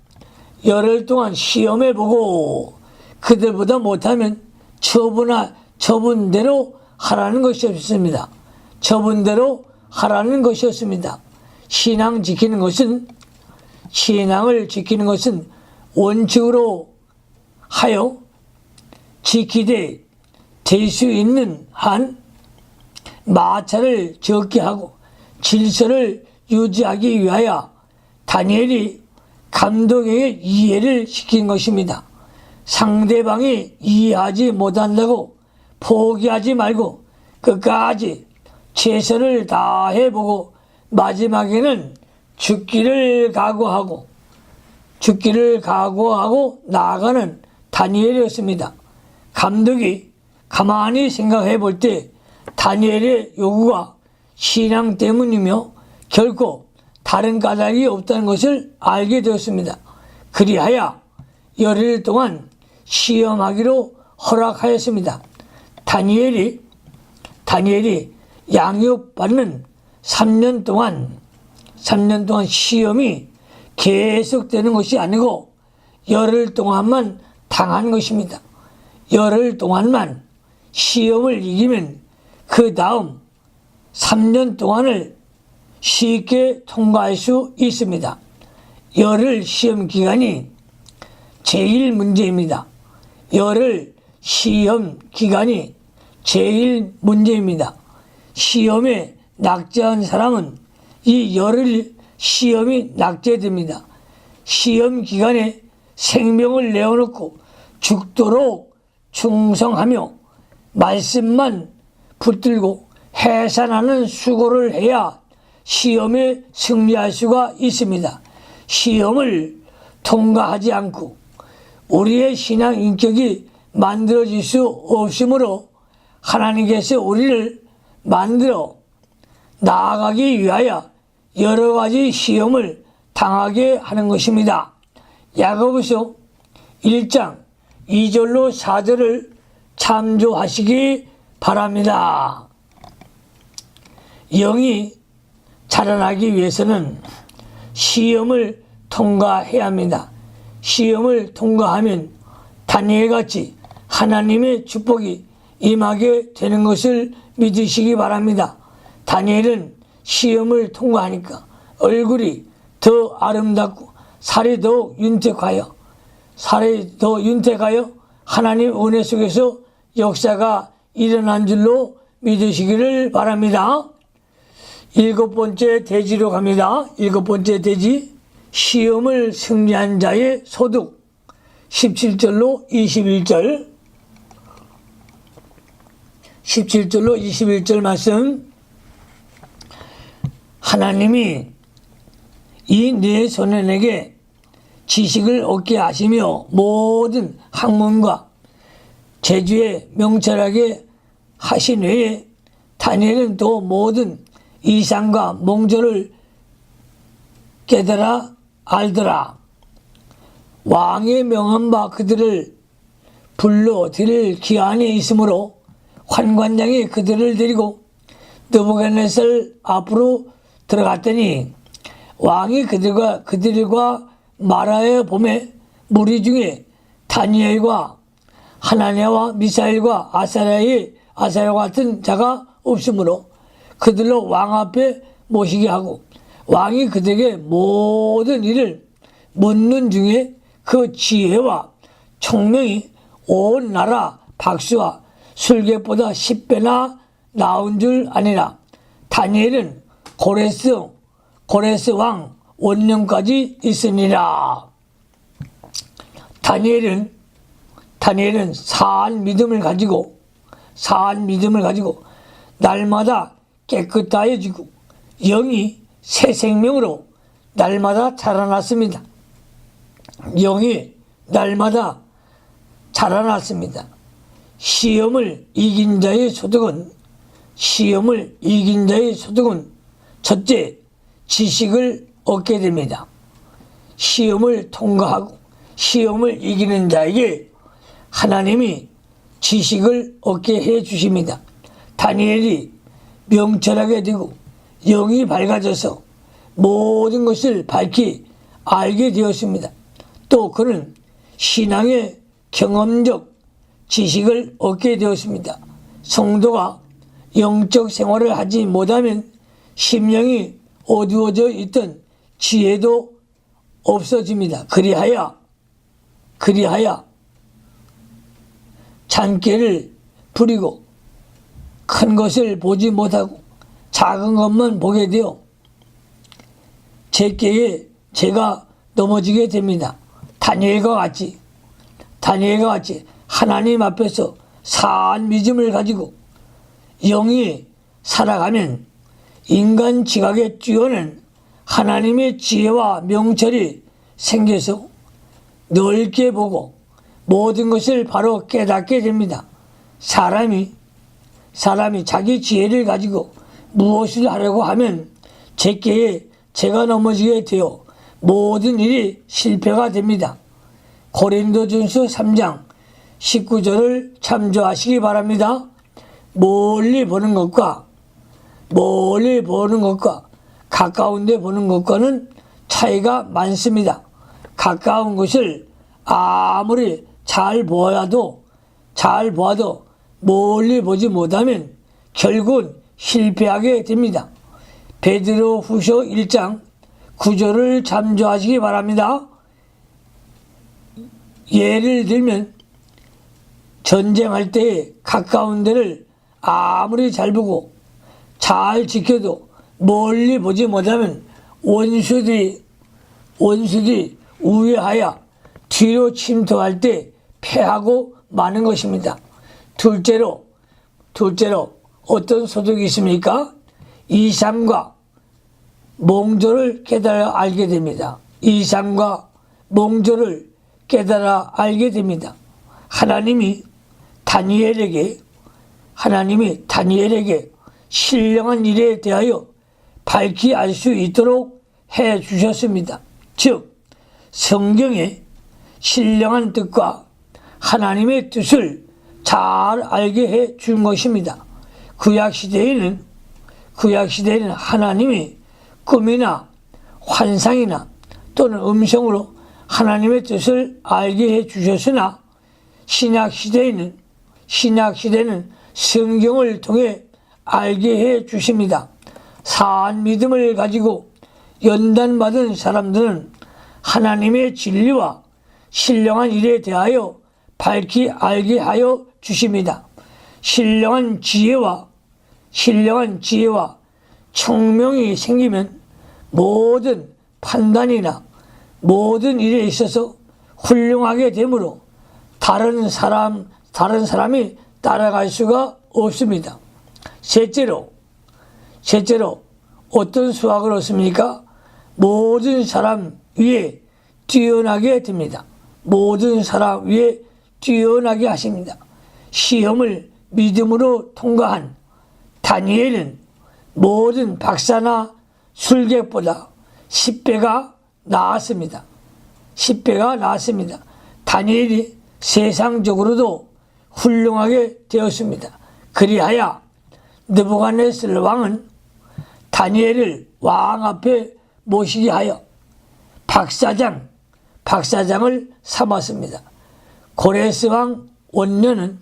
시험해보고 그들보다 못하면 처분대로 하라는 것이었습니다. 신앙을 지키는 것은 원칙으로 하여 지키되 될 수 있는 한 마찰을 적게 하고 질서를 유지하기 위하여 다니엘이 감독에게 이해를 시킨 것입니다. 상대방이 이해하지 못한다고 포기하지 말고 끝까지 최선을 다해보고 마지막에는 죽기를 각오하고 나아가는 다니엘이었습니다. 감독이 가만히 생각해 볼 때 다니엘의 요구가 신앙 때문이며 결코 다른 까닭이 없다는 것을 알게 되었습니다. 그리하여 열흘 동안 시험하기로 허락하였습니다. 다니엘이 양육받는 3년 동안 시험이 계속되는 것이 아니고 열흘 동안만 당한 것입니다. 열흘 동안만 시험을 이기면 그 다음 3년 동안을 쉽게 통과할 수 있습니다. 열흘 시험 기간이 제일 문제입니다. 열흘 시험 기간이 제일 문제입니다. 시험에 낙제한 사람은 이 열흘 시험이 낙제됩니다. 시험 기간에 생명을 내어놓고 죽도록 충성하며 말씀만 붙들고 해산하는 수고를 해야 시험에 승리할 수가 있습니다. 시험을 통과하지 않고 우리의 신앙 인격이 만들어질 수 없으므로 하나님께서 우리를 만들어 나아가기 위하여 여러 가지 시험을 당하게 하는 것입니다. 야고보서 1장 2절로 4절을 참조하시기 바랍니다. 영이 자라나기 위해서는 시험을 통과해야 합니다. 시험을 통과하면 다니엘같이 하나님의 축복이 임하게 되는 것을 믿으시기 바랍니다. 다니엘은 시험을 통과하니까 얼굴이 더 아름답고 살이 더 윤택하여 하나님 은혜 속에서 역사가 일어난 줄로 믿으시기를 바랍니다. 7번째 대지로 갑니다. 7번째 대지, 시험을 승리한 자의 소득. 17절로 21절 17절로 21절 말씀. 하나님이 이 네 소년에게 지식을 얻게 하시며 모든 학문과 재주에 명철하게 하신 후에 다니엘은 또 모든 이상과 몽조를 깨달아 알더라. 왕의 명한 바 그들을 불러 드릴 기한이 있으므로 환관장이 그들을 데리고 느부갓네살 앞으로 들어갔더니 왕이 그들과 말하여 보매 무리 중에 다니엘과 하나냐와 미사엘과 아사랴 같은 자가 없으므로 그들로 왕 앞에 모시게 하고 왕이 그들에게 모든 일을 묻는 중에 그 지혜와 총명이 온 나라 박수와 술객보다 10배나 나은 줄 아니라. 다니엘은 고레스 왕 원년까지 있으니라. 다니엘은 사한 믿음을 가지고 날마다 깨끗하여지고 영이 새 생명으로 날마다 자라났습니다. 영이 날마다 자라났습니다. 시험을 이긴 자의 소득은 첫째, 지식을 얻게 됩니다. 시험을 통과하고 시험을 이기는 자에게 하나님이 지식을 얻게 해 주십니다. 다니엘이 명철하게 되고 영이 밝아져서 모든 것을 밝히 알게 되었습니다. 또 그는 신앙의 경험적 지식을 얻게 되었습니다. 성도가 영적 생활을 하지 못하면 심령이 어두워져 있던 지혜도 없어집니다. 그리하여 잔꾀를 부리고 큰 것을 보지 못하고 작은 것만 보게 되어 제가 넘어지게 됩니다. 다니엘과 같이 하나님 앞에서 사한 믿음을 가지고 영이 살아가면 인간 지각에 뛰어난 하나님의 지혜와 명철이 생겨서 넓게 보고 모든 것을 바로 깨닫게 됩니다. 사람이 자기 지혜를 가지고 무엇을 하려고 하면 제가 넘어지게 되어 모든 일이 실패가 됩니다. 고린도전서 3장 19절을 참조하시기 바랍니다. 멀리 보는 것과 가까운 데 보는 것과는 차이가 많습니다. 가까운 것을 아무리 잘 보아도 멀리 보지 못하면 결국은 실패하게 됩니다. 베드로후서 1장 9절을 참조하시기 바랍니다. 예를 들면 전쟁할 때 가까운 데를 아무리 잘 보고 잘 지켜도 멀리 보지 못하면 원수들이 우회하여 뒤로 침투할 때 패하고 마는 것입니다. 둘째로 어떤 소득이 있습니까? 이상과 몽조를 깨달아 알게 됩니다. 이상과 몽조를 깨달아 알게 됩니다. 하나님이 다니엘에게 신령한 일에 대하여 밝히 알 수 있도록 해 주셨습니다. 즉 성경의 신령한 뜻과 하나님의 뜻을 잘 알게 해 준 것입니다. 구약시대에는 하나님이 꿈이나 환상이나 또는 음성으로 하나님의 뜻을 알게 해 주셨으나 신약시대에는 성경을 통해 알게 해 주십니다. 사한 믿음을 가지고 연단받은 사람들은 하나님의 진리와 신령한 일에 대하여 밝히 알게 하여 주십니다. 신령한 지혜와 청명이 생기면 모든 판단이나 모든 일에 있어서 훌륭하게 되므로 다른 사람이 따라갈 수가 없습니다. 셋째로 어떤 수확을 얻습니까? 모든 사람 위에 뛰어나게 됩니다. 모든 사람 위에 뛰어나게 하십니다. 시험을 믿음으로 통과한 다니엘은 모든 박사나 술객보다 10배가 나았습니다. 다니엘이 세상적으로도 훌륭하게 되었습니다. 그리하여 느부갓네살 왕은 다니엘을 왕 앞에 모시게 하여 박사장을 삼았습니다. 고레스 왕 원년은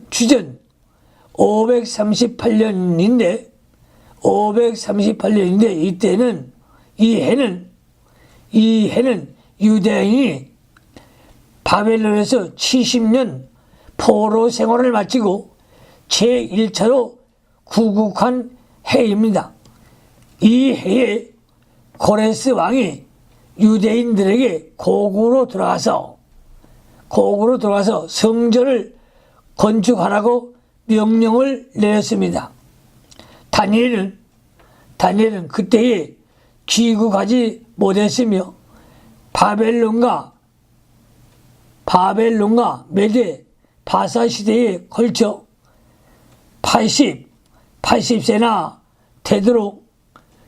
주전 538년인데 이때는 이 해는 유대인이 바벨론에서 70년 포로 생활을 마치고 제1차로 구국한 해입니다. 이 해에 고레스 왕이 유대인들에게 고국으로 들어가서 성전을 건축하라고 명령을 내렸습니다. 다니엘은 그때에 귀국하지 못했으며 바벨론과 메데 바사 시대에 걸쳐 80세나 되도록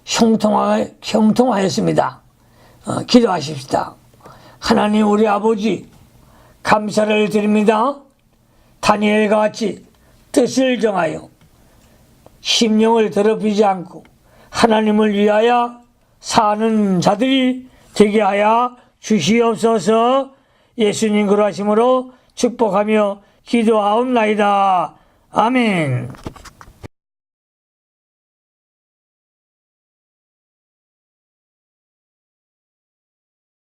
형통하였습니다. 기도하십시다. 하나님 우리 아버지 감사를 드립니다. 다니엘과 같이 뜻을 정하여 심령을 더럽히지 않고 하나님을 위하여 사는 자들이 되게 하여 주시옵소서. 예수님 그러하심으로 축복하며 기도하옵나이다. 아멘.